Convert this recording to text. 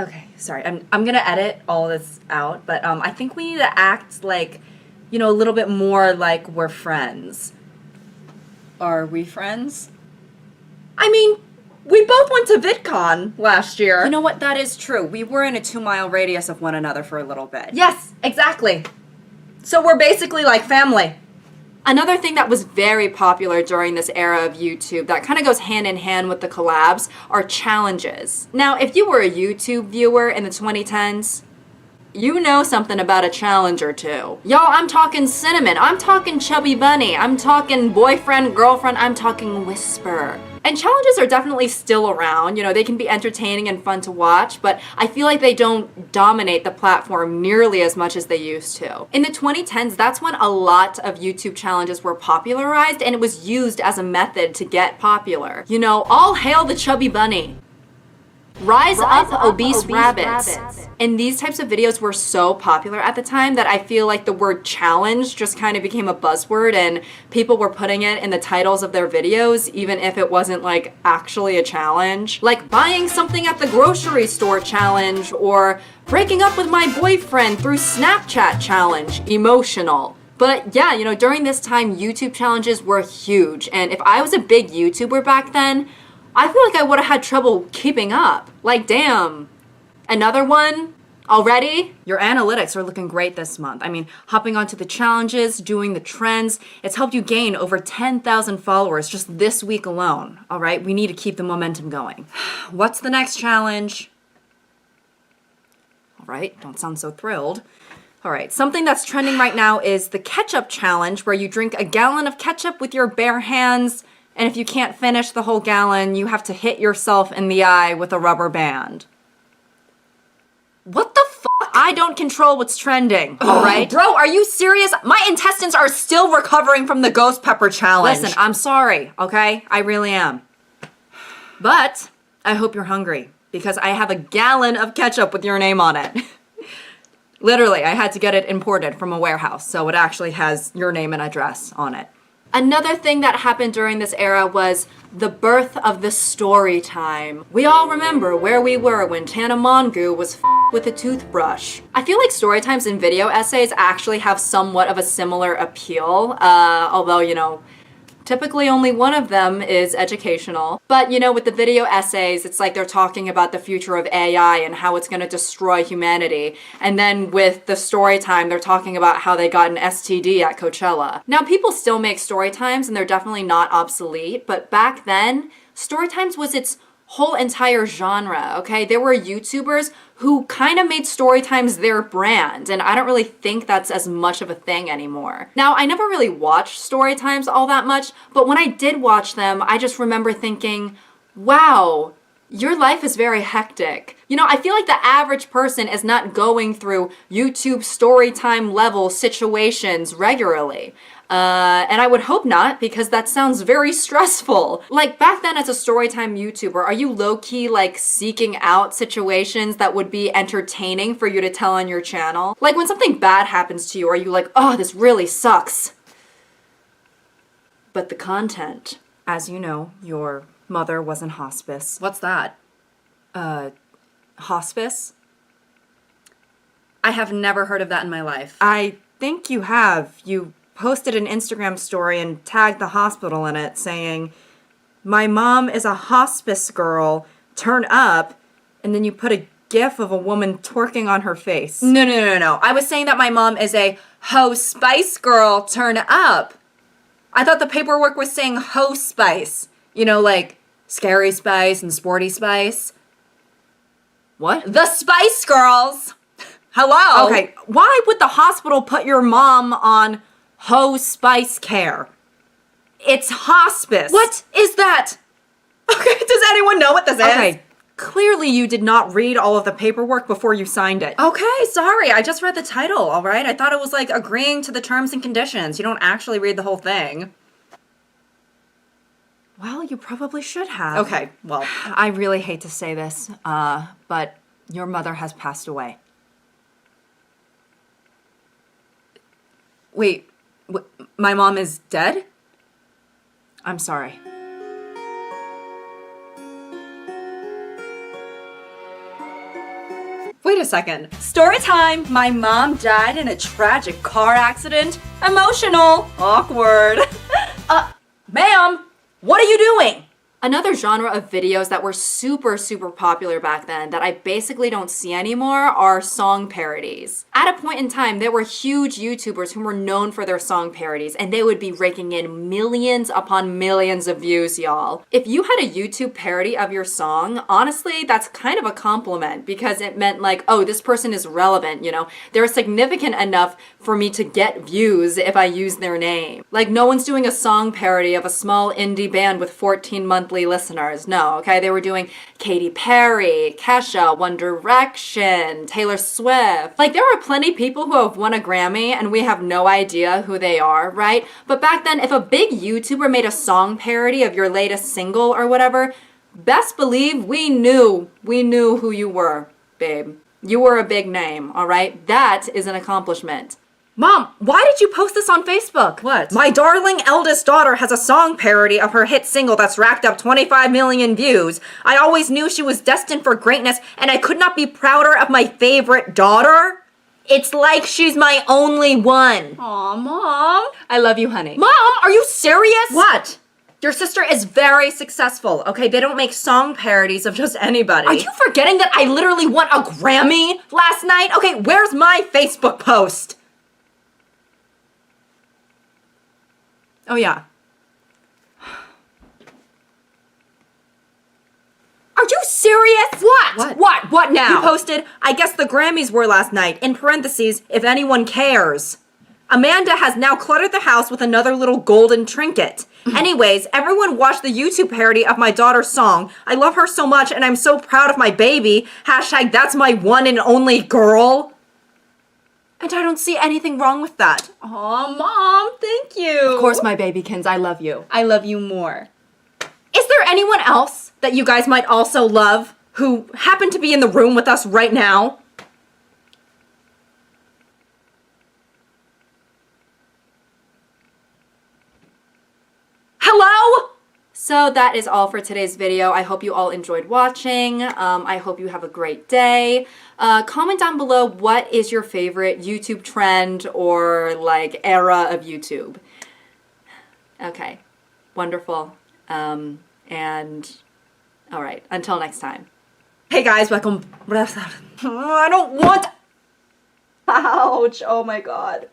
Okay, sorry. I'm gonna edit all this out, but I think we need to act like, a little bit more like we're friends. Are we friends? I mean, we both went to VidCon last year. You know what? That is true. We were in a 2-mile radius of one another for a little bit. Yes, exactly. So we're basically like family. Another thing that was very popular during this era of YouTube that kind of goes hand in hand with the collabs are challenges. Now, if you were a YouTube viewer in the 2010s, you know something about a challenge or two. Y'all, I'm talking cinnamon, I'm talking chubby bunny, I'm talking boyfriend, girlfriend, I'm talking whisper. And challenges are definitely still around. They can be entertaining and fun to watch, but I feel like they don't dominate the platform nearly as much as they used to. In the 2010s, that's when a lot of YouTube challenges were popularized, and it was used as a method to get popular. All hail the chubby bunny. Rise up, obese rabbits. And these types of videos were so popular at the time that I feel like the word challenge just kind of became a buzzword, and people were putting it in the titles of their videos even if it wasn't like actually a challenge. Like buying something at the grocery store challenge, or breaking up with my boyfriend through Snapchat challenge. Emotional. But yeah, during this time, YouTube challenges were huge, and if I was a big YouTuber back then, I feel like I would have had trouble keeping up. Like, damn. Another one? Already? Your analytics are looking great this month. I mean, hopping onto the challenges, doing the trends, it's helped you gain over 10,000 followers just this week alone. All right, we need to keep the momentum going. What's the next challenge? All right, don't sound so thrilled. All right, something that's trending right now is the ketchup challenge, where you drink a gallon of ketchup with your bare hands, and if you can't finish the whole gallon, you have to hit yourself in the eye with a rubber band. What the fuck? I don't control what's trending, all right? Bro, are you serious? My intestines are still recovering from the ghost pepper challenge. Listen, I'm sorry, okay? I really am. But I hope you're hungry, because I have a gallon of ketchup with your name on it. Literally, I had to get it imported from a warehouse, so it actually has your name and address on it. Another thing that happened during this era was the birth of the story time. We all remember where we were when Tana Mongeau was with a toothbrush. I feel like story times and video essays actually have somewhat of a similar appeal, although, typically only one of them is educational. But, with the video essays, it's like they're talking about the future of AI and how it's gonna destroy humanity. And then with the story time, they're talking about how they got an STD at Coachella. Now, people still make story times, and they're definitely not obsolete, but back then, story times was its whole entire genre, okay? There were YouTubers who kind of made story times their brand, and I don't really think that's as much of a thing anymore. Now, I never really watched story times all that much, but when I did watch them, I just remember thinking, wow, your life is very hectic. I feel like the average person is not going through YouTube story time level situations regularly. And I would hope not, because that sounds very stressful. Like, back then as a storytime YouTuber, are you low-key, like, seeking out situations that would be entertaining for you to tell on your channel? Like, when something bad happens to you, are you like, oh, this really sucks? But the content. As you know, your mother was in hospice. What's that? Hospice? I have never heard of that in my life. I think you have. You posted an Instagram story and tagged the hospital in it saying, "My mom is a hospice girl, turn up," and then you put a gif of a woman twerking on her face. No. I was saying that my mom is a ho spice girl, turn up. I thought the paperwork was saying ho spice. Like Scary Spice and Sporty Spice. What? The Spice Girls! Hello! Okay, why would the hospital put your mom on Ho Spice Care? It's hospice. What is that? Okay, does anyone know what this is? Okay, clearly you did not read all of the paperwork before you signed it. Okay, sorry, I just read the title, alright? I thought it was like agreeing to the terms and conditions. You don't actually read the whole thing. Well, you probably should have. Okay, well, I really hate to say this, but your mother has passed away. Wait, my mom is dead? I'm sorry. a second. Story time. My mom died in a tragic car accident. Emotional. Awkward. Ma'am, what are you doing? Another genre of videos that were super, super popular back then that I basically don't see anymore are song parodies. At a point in time, there were huge YouTubers who were known for their song parodies, and they would be raking in millions upon millions of views, y'all. If you had a YouTube parody of your song, honestly, that's kind of a compliment because it meant like, oh, this person is relevant, you know? They're significant enough for me to get views if I use their name. Like, no one's doing a song parody of a small indie band with 14 monthly listeners. No, okay? They were doing Katy Perry, Kesha, One Direction, Taylor Swift. Like, there are plenty of people who have won a Grammy and we have no idea who they are, right? But back then, if a big YouTuber made a song parody of your latest single or whatever, best believe we knew who you were, babe. You were a big name, all right? That is an accomplishment. Mom, why did you post this on Facebook? What? My darling eldest daughter has a song parody of her hit single that's racked up 25 million views. I always knew she was destined for greatness, and I could not be prouder of my favorite daughter. It's like she's my only one. Aw, Mom. I love you, honey. Mom, are you serious? What? Your sister is very successful, okay? They don't make song parodies of just anybody. Are you forgetting that I literally won a Grammy last night? Okay, where's my Facebook post? Oh, yeah. Are you serious? What? What now? You posted, I guess the Grammys were last night, in parentheses, if anyone cares. Amanda has now cluttered the house with another little golden trinket. Anyways, everyone watched the YouTube parody of my daughter's song. I love her so much and I'm so proud of my baby. Hashtag that's my one and only girl. And I don't see anything wrong with that. Aw, Mom, thank you. Of course, my babykins, I love you. I love you more. Is there anyone else that you guys might also love who happen to be in the room with us right now? Hello? So that is all for today's video. I hope you all enjoyed watching. I hope you have a great day. Comment down below what is your favorite YouTube trend or like era of YouTube. Okay, wonderful. And all right, until next time. Hey guys, welcome. I don't want. Ouch, oh my God.